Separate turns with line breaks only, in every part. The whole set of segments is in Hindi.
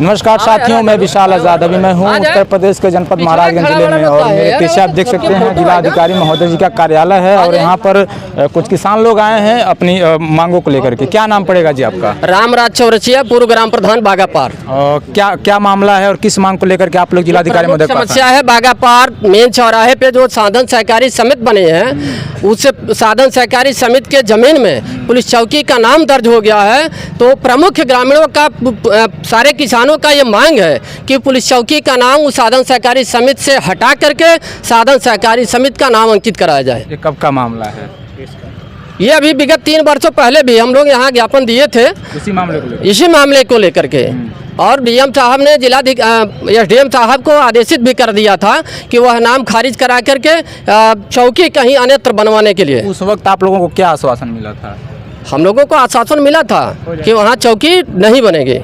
नमस्कार साथियों, मैं विशाल आज़ाद। अभी मैं हूँ उत्तर प्रदेश के जनपद महाराजगंज जिले में और मेरे पीछे आप देख सकते हैं जिला अधिकारी महोदय जी का कार्यालय है और यहाँ पर कुछ किसान लोग आए हैं अपनी मांगों को लेकर के। क्या नाम पड़ेगा जी आपका?
रामराज चौरसिया, पूर्व ग्राम प्रधान बागापार।
क्या मामला है और किस मांग को लेकर के आप लोग जिलाधिकारी महोदय के पास?
समस्या है बागापार मेन चौराहे पे जो साधन सहकारी समिति बने हैं, उस साधन सहकारी समिति के जमीन में पुलिस चौकी का नाम दर्ज हो गया है। तो प्रमुख ग्रामीणों का, सारे किसानों का ये मांग है कि पुलिस चौकी का नाम उस साधन सहकारी समिति से हटा करके साधन सहकारी समिति का नाम अंकित कराया जाए।
ये कब का मामला है?
ये अभी विगत 3 वर्षों पहले भी हम लोग यहाँ ज्ञापन दिए थे इसी मामले को लेकर के, और डीएम साहब ने एसडीएम साहब को आदेशित भी कर दिया था कि वह नाम खारिज करा करके चौकी कहीं अन्यत्र बनवाने के लिए।
उस वक्त आप लोगों को क्या आश्वासन मिला था?
हम लोगों को आश्वासन मिला था कि वहाँ चौकी नहीं बनेगी।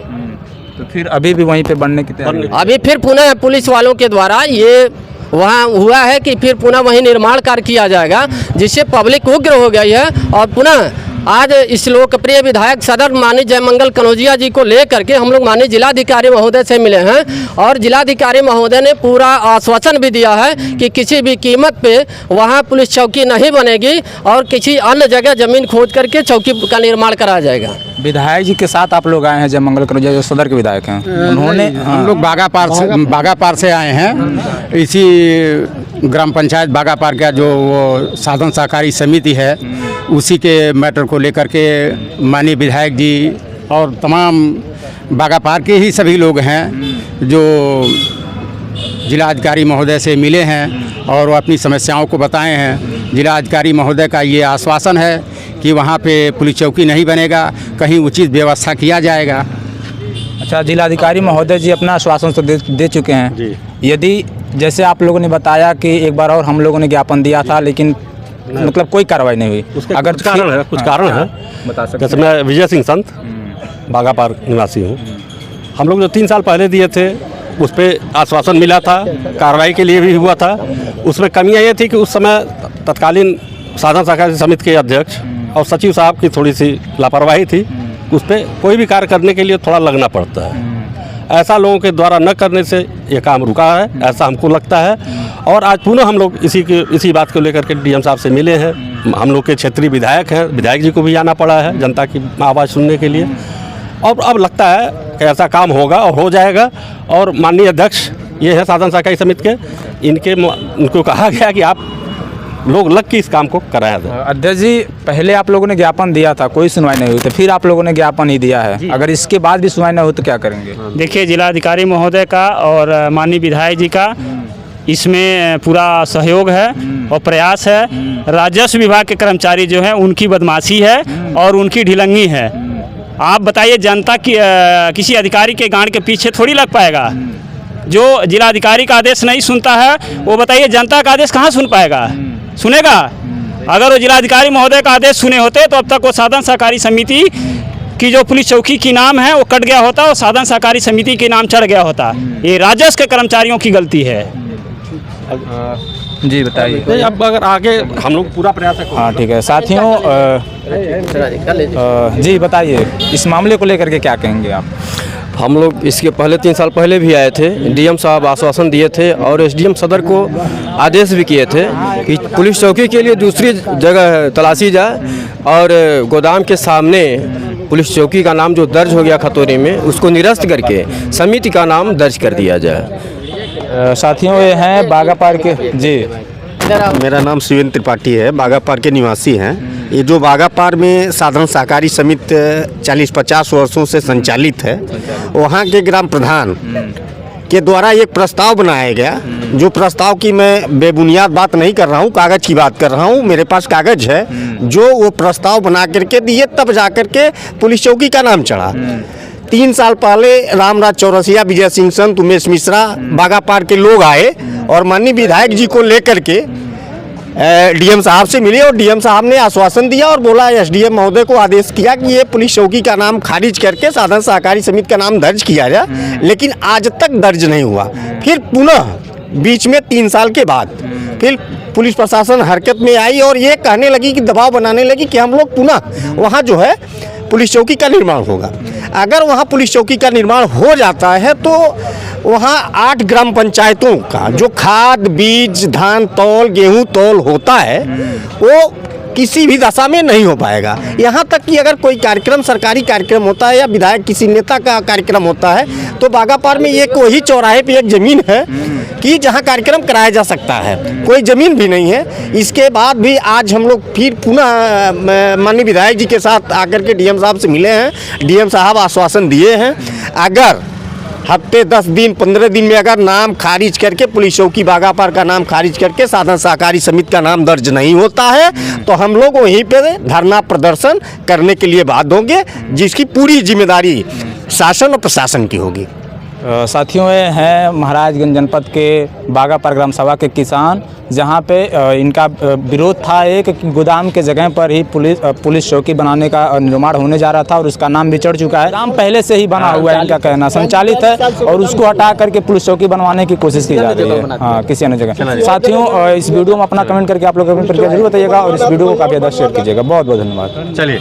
तो फिर अभी भी वहीं पे बनने की तैयारी?
अभी फिर पुनः पुलिस वालों के द्वारा ये वहाँ हुआ है कि फिर पुनः वहीं निर्माण कार्य किया जाएगा, जिससे पब्लिक उग्र हो गई है। और पुनः आज इस लोकप्रिय विधायक सदर माननीय जयमंगल कनौजिया जी को लेकर के हम लोग माननीय जिलाधिकारी महोदय से मिले हैं और जिलाधिकारी महोदय ने पूरा आश्वासन भी दिया है कि किसी भी कीमत पे वहाँ पुलिस चौकी नहीं बनेगी और किसी अन्य जगह जमीन खोज करके चौकी का निर्माण कराया जाएगा।
विधायक जी के साथ आप लोग आए हैं, जयमंगल कनौजिया जो सदर के विधायक हैं, उन्होंने
हम लोग बागापार से आए हैं। इसी ग्राम पंचायत बागापार का जो वो साधन सहकारी समिति है उसी के मैटर को लेकर के माननीय विधायक जी और तमाम बागापार के ही सभी लोग हैं जो जिलाधिकारी महोदय से मिले हैं और वो अपनी समस्याओं को बताए हैं। जिलाधिकारी महोदय का ये आश्वासन है कि वहाँ पे पुलिस चौकी नहीं बनेगा, कहीं उचित व्यवस्था किया जाएगा।
अच्छा, जिलाधिकारी महोदय जी अपना आश्वासन तो दे चुके हैं जी। यदि जैसे आप लोगों ने बताया कि एक बार और हम लोगों ने ज्ञापन दिया था लेकिन मतलब कोई कार्रवाई नहीं हुई,
उसका अगर कुछ कारण है
बता सकते?
जैसे मैं विजय सिंह संत बागापार निवासी हूँ। हम लोग जो 3 साल पहले दिए थे उस पर आश्वासन मिला था, कार्रवाई के लिए भी हुआ था। उसमें कमियाँ ये थी कि उस समय तत्कालीन साधन सहकारी समिति के अध्यक्ष और सचिव साहब की थोड़ी सी लापरवाही थी। उस पर कोई भी कार्य करने के लिए थोड़ा लगना पड़ता है। ऐसा लोगों के द्वारा न करने से ये काम रुका है, ऐसा हमको लगता है। और आज पुनः हम लोग इसी बात को लेकर के डीएम साहब से मिले हैं। हम लोग के क्षेत्रीय विधायक हैं, विधायक जी को भी आना पड़ा है जनता की आवाज़ सुनने के लिए। और अब लगता है कि ऐसा काम होगा और हो जाएगा। और माननीय अध्यक्ष ये है साधन सहकारी समिति के, उनको कहा गया कि आप लोग लग के इस काम को कराया जाए।
अध्यक्ष जी, पहले आप लोगों ने ज्ञापन दिया था, कोई सुनवाई नहीं हुई, तो फिर आप लोगों ने ज्ञापन ही दिया है। अगर इसके बाद भी सुनवाई नहीं हो तो क्या करेंगे?
देखिए, जिलाधिकारी महोदय का और माननीय विधायक जी का इसमें पूरा सहयोग है और प्रयास है। राजस्व विभाग के कर्मचारी जो हैं उनकी बदमाशी है और उनकी ढिलंगी है। आप बताइए, जनता की किसी अधिकारी के गांड के पीछे थोड़ी लग पाएगा। जो जिलाधिकारी का आदेश नहीं सुनता है वो बताइए जनता का आदेश कहाँ सुन पाएगा, सुनेगा? अगर वो जिलाधिकारी महोदय का आदेश सुने होते तो अब तक वो साधन सहकारी समिति की जो पुलिस चौकी की नाम है वो कट गया होता और साधन सहकारी समिति के नाम चढ़ गया होता। ये राजस्व के कर्मचारियों की गलती है।
जी बताइए।
अब अगर आगे हम लोग पूरा प्रयास है।
हाँ ठीक है साथियों, जी बताइए इस मामले को लेकर के क्या कहेंगे आप?
हम लोग इसके पहले 3 साल पहले भी आए थे, डीएम साहब आश्वासन दिए थे और एसडीएम सदर को आदेश भी किए थे कि पुलिस चौकी के लिए दूसरी जगह तलाशी जाए और गोदाम के सामने पुलिस चौकी का नाम जो दर्ज हो गया खतौनी में उसको निरस्त करके समिति का नाम दर्ज कर दिया जाए।
साथियों ये हैं बागापार के। जी,
मेरा नाम शिवेंद्र त्रिपाठी है, बागापार के निवासी हैं। ये जो बागापार में साधन सहकारी समिति 40-50 वर्षों से संचालित है, वहाँ के ग्राम प्रधान के द्वारा एक प्रस्ताव बनाया गया, जो प्रस्ताव की मैं बेबुनियाद बात नहीं कर रहा हूँ, कागज़ की बात कर रहा हूँ। मेरे पास कागज़ है जो वो प्रस्ताव बना करके दिए, तब जा करके पुलिस चौकी का नाम चढ़ा। 3 साल पहले रामराज चौरसिया, विजय सिंह संत, उमेश मिश्रा, बागापार के लोग आए और माननीय विधायक जी को लेकर के डीएम साहब से मिले और डीएम साहब ने आश्वासन दिया और बोला, एसडीएम महोदय को आदेश किया कि ये पुलिस चौकी का नाम खारिज करके साधन सहकारी समिति का नाम दर्ज किया जाए। लेकिन आज तक दर्ज नहीं हुआ। फिर पुनः बीच में 3 साल के बाद फिर पुलिस प्रशासन हरकत में आई और ये कहने लगी कि दबाव बनाने लगी कि हम लोग पुनः वहाँ जो है पुलिस चौकी का निर्माण होगा। अगर वहाँ पुलिस चौकी का निर्माण हो जाता है तो वहाँ 8 ग्राम पंचायतों का जो खाद बीज धान तौल गेहूं तौल होता है वो किसी भी दशा में नहीं हो पाएगा। यहाँ तक कि अगर कोई कार्यक्रम सरकारी कार्यक्रम होता है या विधायक किसी नेता का कार्यक्रम होता है तो बागापार में एक वही चौराहे पे एक ज़मीन है कि जहाँ कार्यक्रम कराया जा सकता है, कोई ज़मीन भी नहीं है। इसके बाद भी आज हम लोग फिर पुनः माननीय विधायक जी के साथ आकर के डीएम साहब से मिले हैं। डीएम साहब आश्वासन दिए हैं अगर हफ्ते 10 दिन 15 दिन में अगर नाम खारिज करके पुलिस चौकी बागापार का नाम खारिज करके साधन सहकारी समिति का नाम दर्ज नहीं होता है तो हम लोग वहीं पे धरना प्रदर्शन करने के लिए बाध्य होंगे, जिसकी पूरी जिम्मेदारी शासन और प्रशासन की होगी।
साथियों ये हैं महाराजगंज जनपद के बागापार ग्राम सभा के किसान, जहां पे इनका विरोध था एक कि गोदाम के जगह पर ही पुलिस चौकी बनाने का निर्माण होने जा रहा था और उसका नाम भी चढ़ चुका है। नाम पहले से ही बना हुआ है, इनका कहना संचालित है और उसको हटा करके पुलिस चौकी बनवाने की कोशिश की जा रही है हाँ किसी अन्य जगह। साथियों इस वीडियो में अपना कमेंट करके आप लोग कमेंट करके जरूर बताइएगा और इस वीडियो को काफ़ी ज़्यादा शेयर कीजिएगा। बहुत बहुत धन्यवाद।
चलिए।